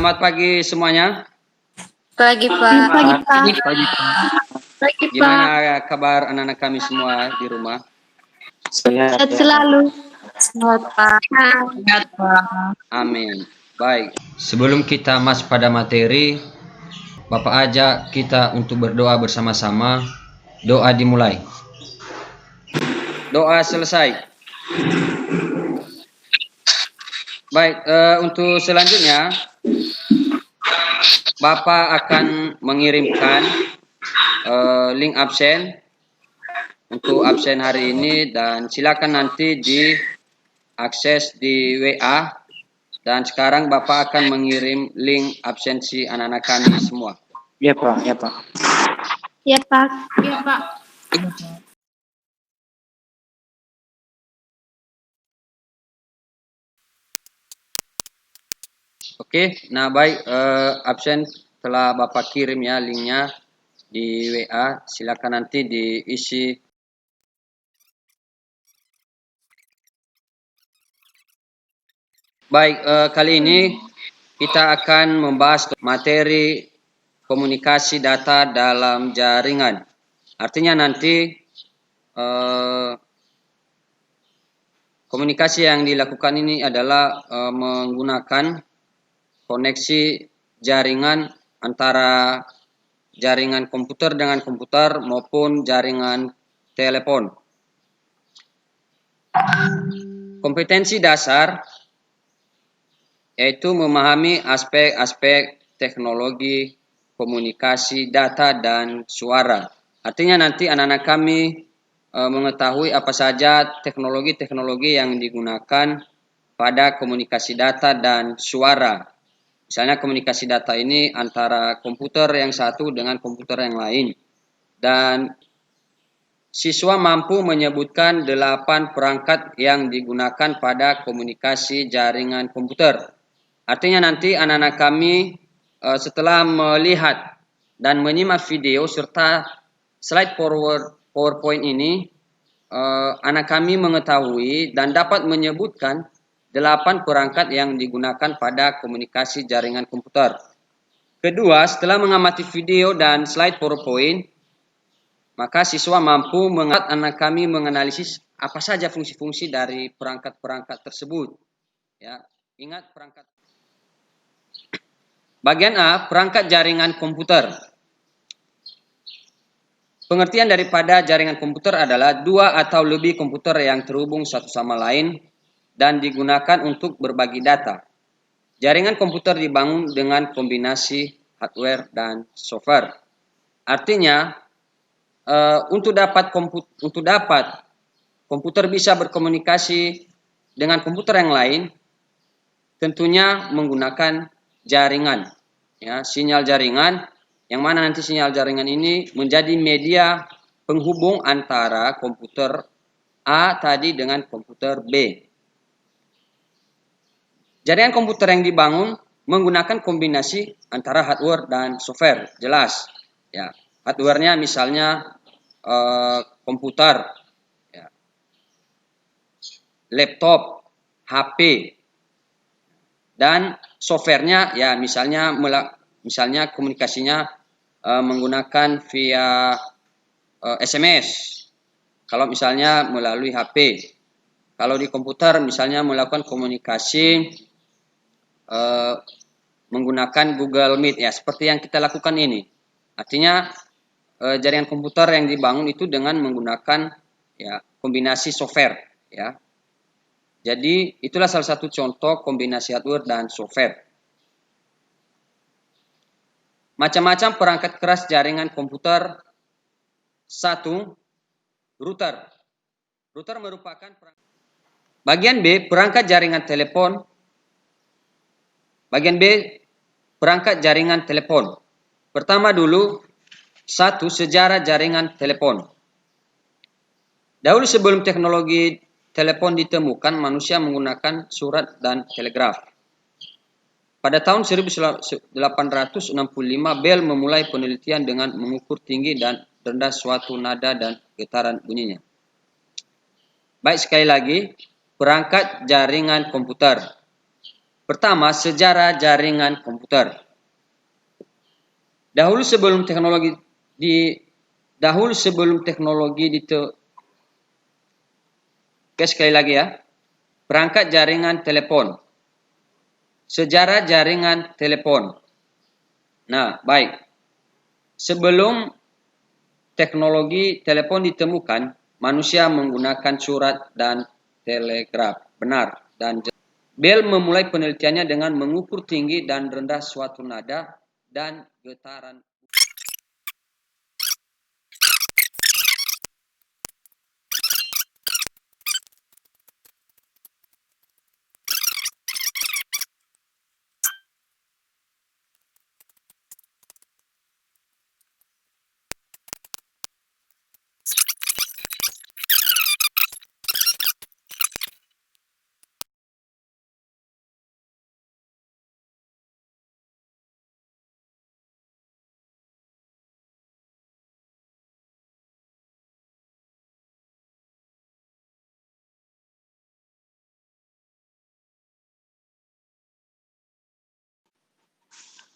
Selamat pagi semuanya. Pagi, Pak. Pagi, Pak. Pagi. Pagi, Pak. Gimana kabar anak-anak kami semua di rumah? Sehat selalu. Sehat, Pak. Sehat, Pak. Amin. Baik. Sebelum kita masuk pada materi, Bapak ajak kita untuk berdoa bersama-sama. Doa dimulai. Doa selesai. Baik, untuk selanjutnya Bapak akan mengirimkan link absen untuk absen hari ini, dan silakan nanti diakses di WA. Dan sekarang Bapak akan mengirim link absensi anak-anak kami semua. Ya Pak, ya Pak. Ya, Pak. Ya, Pak. Oke, nah baik, absen telah Bapak kirim ya linknya di WA. Silakan nanti diisi. Baik, kali ini kita akan membahas materi komunikasi data dalam jaringan. Artinya nanti komunikasi yang dilakukan ini adalah menggunakan koneksi jaringan antara jaringan komputer dengan komputer maupun jaringan telepon. Kompetensi dasar yaitu memahami aspek-aspek teknologi, komunikasi, data, dan suara. Artinya nanti anak-anak kami mengetahui apa saja teknologi-teknologi yang digunakan pada komunikasi data dan suara. Misalnya komunikasi data ini antara komputer yang satu dengan komputer yang lain. Dan siswa mampu menyebutkan 8 perangkat yang digunakan pada komunikasi jaringan komputer. Artinya nanti anak-anak kami setelah melihat dan menyimak video serta slide PowerPoint ini, anak kami mengetahui dan dapat menyebutkan 8 perangkat yang digunakan pada komunikasi jaringan komputer. Kedua, setelah mengamati video dan slide PowerPoint, maka siswa mampu anak kami menganalisis apa saja fungsi-fungsi dari perangkat-perangkat tersebut. Ya, ingat perangkat. Bagian A, perangkat jaringan komputer. Pengertian daripada jaringan komputer adalah 2 atau lebih komputer yang terhubung satu sama lain dan digunakan untuk berbagi data. Jaringan komputer dibangun dengan kombinasi hardware dan software. Artinya, untuk dapat komputer bisa berkomunikasi dengan komputer yang lain, tentunya menggunakan jaringan, ya, sinyal jaringan, yang mana nanti sinyal jaringan ini menjadi media penghubung antara komputer A tadi dengan komputer B. Jaringan komputer yang dibangun menggunakan kombinasi antara hardware dan software, jelas. Ya, hardware-nya misalnya komputer, ya, laptop, HP, dan softwarenya ya misalnya komunikasinya menggunakan via SMS. Kalau misalnya melalui HP. Kalau di komputer misalnya melakukan komunikasi menggunakan Google Meet, ya seperti yang kita lakukan ini. Artinya jaringan komputer yang dibangun itu dengan menggunakan ya kombinasi software, ya. Jadi itulah salah satu contoh kombinasi hardware dan software. Macam-macam perangkat keras jaringan komputer. 1. Router. Router merupakan bagian B, perangkat jaringan telepon. Bagian B, perangkat jaringan telepon. Pertama dulu, 1. Sejarah jaringan telepon. Dahulu sebelum teknologi telepon ditemukan, manusia menggunakan surat dan telegraf. Pada tahun 1865, Bell memulai penelitian dengan mengukur tinggi dan rendah suatu nada dan getaran bunyinya. Baik, sekali lagi, perangkat jaringan komputer. Pertama, sejarah jaringan komputer. Dahulu sebelum teknologi sekali lagi ya. Perangkat jaringan telepon. Sejarah jaringan telepon. Nah, baik. Sebelum teknologi telepon ditemukan, manusia menggunakan surat dan telegraf. Benar. Dan Bell memulai penelitiannya dengan mengukur tinggi dan rendah suatu nada dan getaran.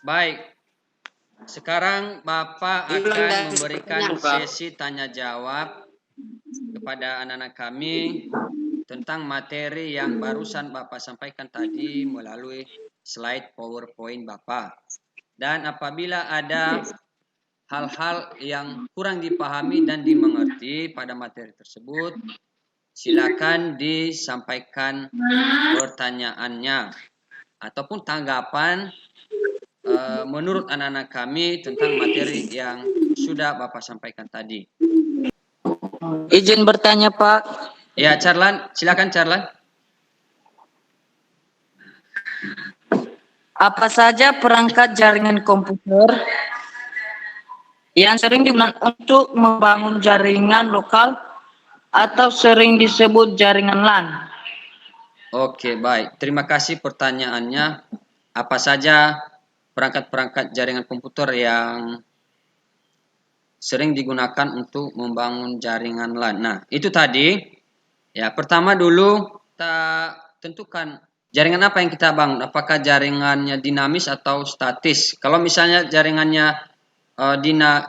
Baik, sekarang Bapak akan memberikan sesi tanya jawab kepada anak-anak kami tentang materi yang barusan Bapak sampaikan tadi melalui slide PowerPoint Bapak. Dan apabila ada hal-hal yang kurang dipahami dan dimengerti pada materi tersebut, silakan disampaikan pertanyaannya ataupun tanggapan menurut anak-anak kami tentang materi yang sudah Bapak sampaikan tadi. Izin bertanya, Pak. Ya, Charlan, silakan Charlan. Apa saja perangkat jaringan komputer yang sering digunakan untuk membangun jaringan lokal atau sering disebut jaringan LAN? Oke, baik. Terima kasih pertanyaannya. Apa saja perangkat-perangkat jaringan komputer yang sering digunakan untuk membangun jaringan LAN? Nah, itu tadi. Ya, pertama dulu kita tentukan jaringan apa yang kita bangun. Apakah jaringannya dinamis atau statis? Kalau misalnya jaringannya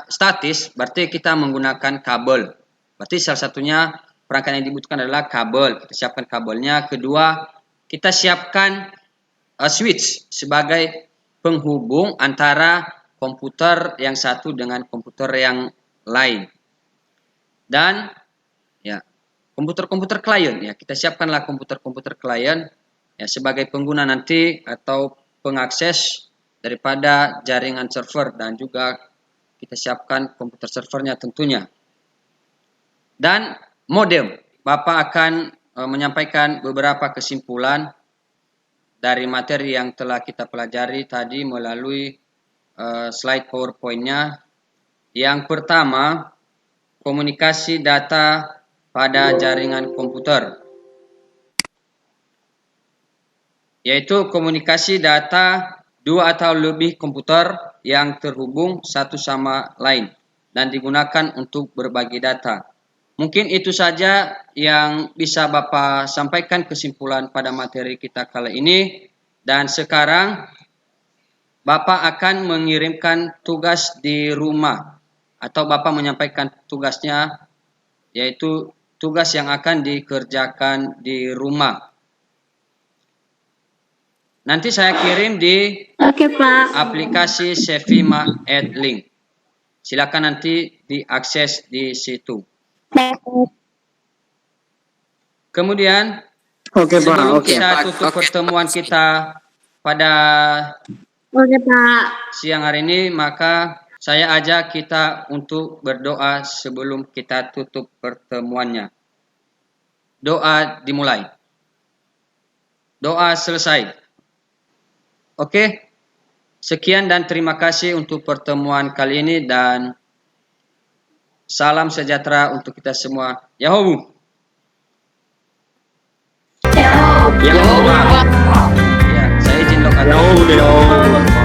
statis, berarti kita menggunakan kabel. Berarti salah satunya perangkat yang dibutuhkan adalah kabel. Kita siapkan kabelnya. Kedua, kita siapkan switch sebagai penghubung antara komputer yang satu dengan komputer yang lain. Dan ya, komputer-komputer klien, ya kita siapkanlah komputer-komputer klien ya sebagai pengguna nanti atau pengakses daripada jaringan server, dan juga kita siapkan komputer servernya tentunya. Dan modem, Bapak akan menyampaikan beberapa kesimpulan dari materi yang telah kita pelajari tadi melalui slide PowerPoint-nya. Yang pertama, komunikasi data pada jaringan komputer, yaitu komunikasi data dua atau lebih komputer yang terhubung satu sama lain dan digunakan untuk berbagi data. Mungkin itu saja yang bisa Bapak sampaikan kesimpulan pada materi kita kali ini. Dan sekarang Bapak akan mengirimkan tugas di rumah, atau Bapak menyampaikan tugasnya, yaitu tugas yang akan dikerjakan di rumah. Nanti saya kirim di aplikasi Sevima Edlink. Silakan nanti diakses di situ. Kemudian, sebelum kita tutup pertemuan kita pada siang hari ini, maka saya ajak kita untuk berdoa sebelum kita tutup pertemuannya. Doa dimulai. Doa selesai. Oke. Sekian dan terima kasih untuk pertemuan kali ini, dan salam sejahtera untuk kita semua. Yahoo. Ya, saya izin doa.